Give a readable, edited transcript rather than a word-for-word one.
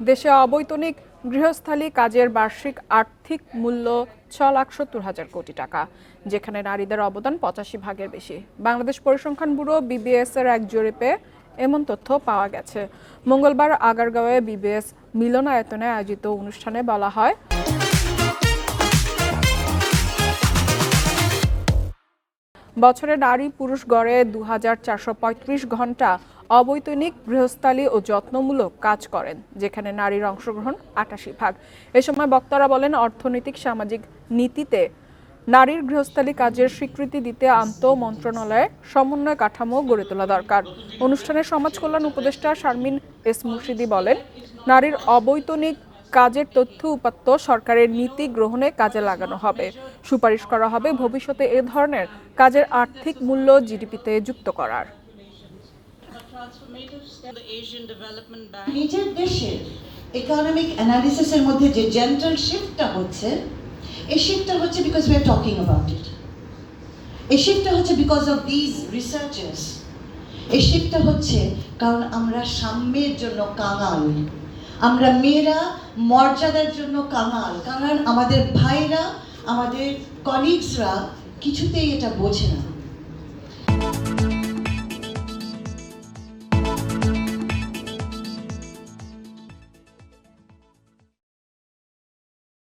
দেশে অবৈতনিক গৃহস্থালী কাজের বার্ষিক আর্থিক মূল্য ৬,৭০,০০০ কোটি টাকা, যেখানে নারীদের অবদান ৮৫% বেশি। বাংলাদেশ পরিসংখ্যান ব্যুরো বিবিএস এর এক জরিপে এমন তথ্য পাওয়া গেছে। মঙ্গলবার আগারগাঁওয়ে বিবিএস মিলনায়তনে আয়োজিত অনুষ্ঠানে বলা হয়, বছরে নারী পুরুষ গড়ে ২,৪৩৫ ঘন্টা অবৈতনিক গৃহস্থালী ও যত্নমূলক কাজ করেন, যেখানে নারীর অংশগ্রহণ ৮৮%। এ সময় বক্তারা বলেন, অর্থনৈতিক সামাজিক নীতিতে নারীর গৃহস্থালী কাজের স্বীকৃতি দিতে আন্তঃমন্ত্রণালয়ের সমন্বয় কাঠামো গড়ে তোলা দরকার। অনুষ্ঠানে সমাজ কল্যাণ উপদেষ্টা শারমিন এস মুর্শিদি বলেন, নারীর অবৈতনিক কাজের তথ্য উপাত্ত সরকারের নীতি গ্রহণে কাজে লাগানো হবে। সুপারিশ করা হবে ভবিষ্যতে এ ধরনের কাজের আর্থিক মূল্য জিডিপিতে যুক্ত করার। নিজের দেশের ইকোনমিক অ্যানালিসিসের মধ্যে যে জেন্ডার শিফটটা হচ্ছে, এই শিফটটা হচ্ছে because we are talking about it. এই শিফটটা হচ্ছে বিকজ অফ দিস রিসার্চার্স। এই শিফটটা হচ্ছে কারণ আমরা সাম্যের জন্য কাঙাল, আমরা মেয়েরা মর্যাদার জন্য কাঙাল। কারণ আমাদের ভাইরা, আমাদের কলিগসরা কিছুতেই এটা বোঝে না।